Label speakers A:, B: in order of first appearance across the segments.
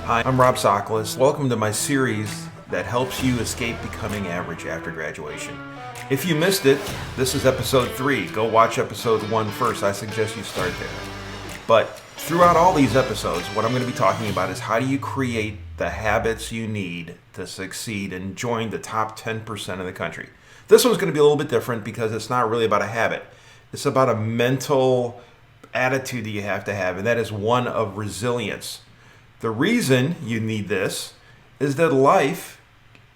A: Hi, I'm Rob Sakalas. Welcome to my series that helps you escape becoming average after graduation. If you missed it, this is episode 3. Go watch episode 1 first. I suggest you start there. But throughout all these episodes, what I'm going to be talking about is how do you create the habits you need to succeed and join the top 10% of the country. This one's going to be a little bit different because it's not really about a habit. It's about a mental attitude that you have to have, and that is one of resilience. The reason you need this is that life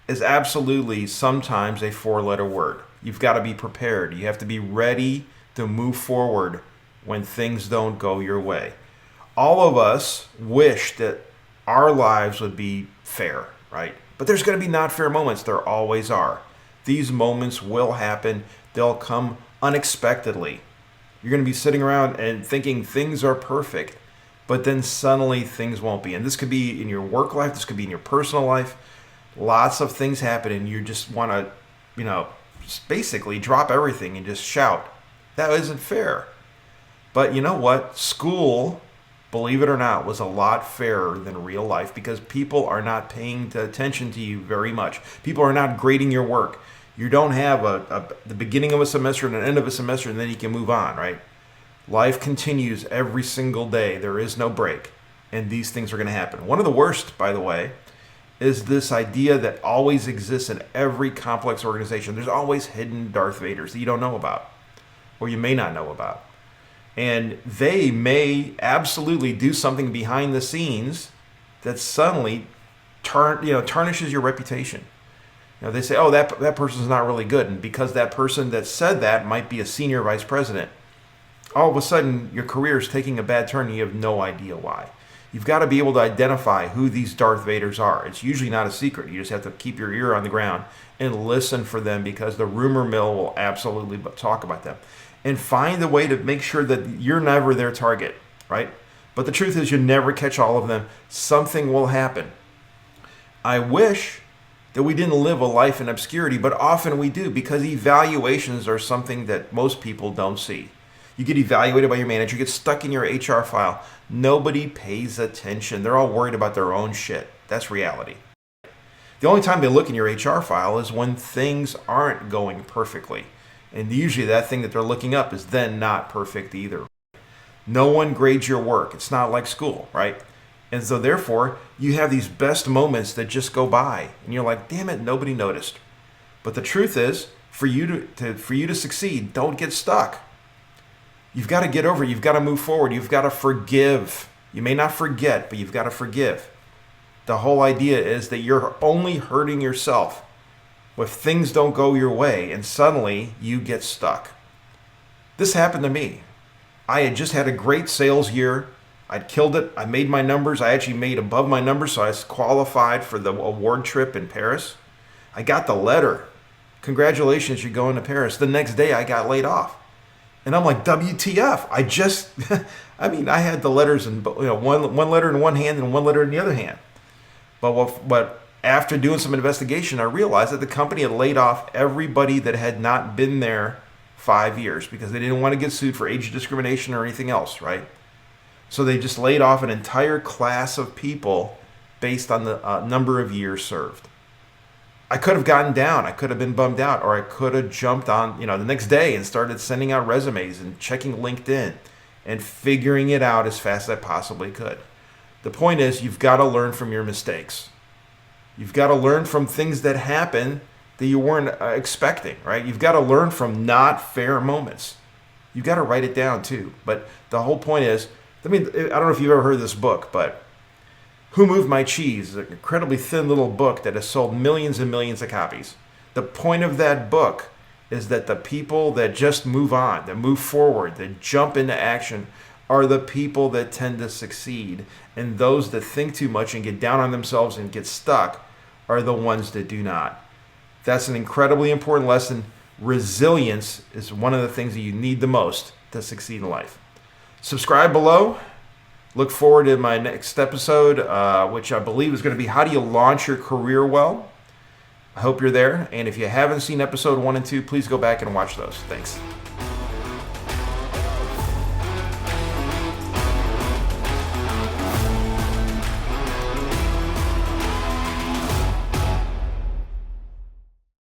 A: is absolutely sometimes a 4-letter word. You've got to be prepared. You have to be ready to move forward when things don't go your way. All of us wish that our lives would be fair, right? But there's going to be not fair moments. There always are. These moments will happen. They'll come unexpectedly. You're going to be sitting around and thinking things are perfect, but then suddenly things won't be. And this could be in your work life. This could be in your personal life. Lots of things happen and you just want to, just basically drop everything and just shout. That isn't fair. But you know what? School, believe it or not, was a lot fairer than real life because people are not paying attention to you very much. People are not grading your work. You don't have the beginning of a semester and an end of a semester and then you can move on, right? Life continues every single day. There is no break. And these things are going to happen. One of the worst, by the way, is this idea that always exists in every complex organization. There's always hidden Darth Vaders that you don't know about or you may not know about. And they may absolutely do something behind the scenes that suddenly tarnishes your reputation. They say, oh, that person's not really good. And because that person that said that might be a senior vice president, all of a sudden your career is taking a bad turn and you have no idea why. You've got to be able to identify who these Darth Vaders are. It's usually not a secret. You just have to keep your ear on the ground and listen for them because the rumor mill will absolutely talk about them. And find a way to make sure that you're never their target, right? But the truth is you never catch all of them. Something will happen. I wish that we didn't live a life in obscurity, but often we do because evaluations are something that most people don't see. You get evaluated by your manager, you get stuck in your HR file. Nobody pays attention. They're all worried about their own shit. That's reality. The only time they look in your HR file is when things aren't going perfectly. And usually that thing that they're looking up is then not perfect either. No one grades your work. It's not like school, right? And so therefore, you have these best moments that just go by. And you're like, damn it, nobody noticed. But the truth is, for you to succeed, don't get stuck. You've got to get over it. You've got to move forward. You've got to forgive. You may not forget, but you've got to forgive. The whole idea is that you're only hurting yourself if things don't go your way and suddenly you get stuck. This happened to me. I had just had a great sales year. I'd killed it. I made my numbers. I actually made above my numbers, so I was qualified for the award trip in Paris. I got the letter. Congratulations, you're going to Paris. The next day I got laid off. And I'm like, WTF? I had the letters in one letter in one hand and one letter in the other hand. But after doing some investigation, I realized that the company had laid off everybody that had not been there 5 years because they didn't want to get sued for age discrimination or anything else, right? So they just laid off an entire class of people based on the number of years served. I could have gotten down. I could have been bummed out, or I could have jumped on, the next day and started sending out resumes and checking LinkedIn and figuring it out as fast as I possibly could. The point is, you've got to learn from your mistakes. You've got to learn from things that happen that you weren't expecting, right? You've got to learn from not fair moments. You've got to write it down too. But the whole point is, I don't know if you've ever heard this book, but Who Moved My Cheese is an incredibly thin little book that has sold millions and millions of copies. The point of that book is that the people that just move on, that move forward, that jump into action are the people that tend to succeed. And those that think too much and get down on themselves and get stuck are the ones that do not. That's an incredibly important lesson. Resilience is one of the things that you need the most to succeed in life. Subscribe below. Look forward to my next episode, which I believe is going to be how do you launch your career well. I hope you're there. And if you haven't seen episode 1 and 2, please go back and watch those. Thanks.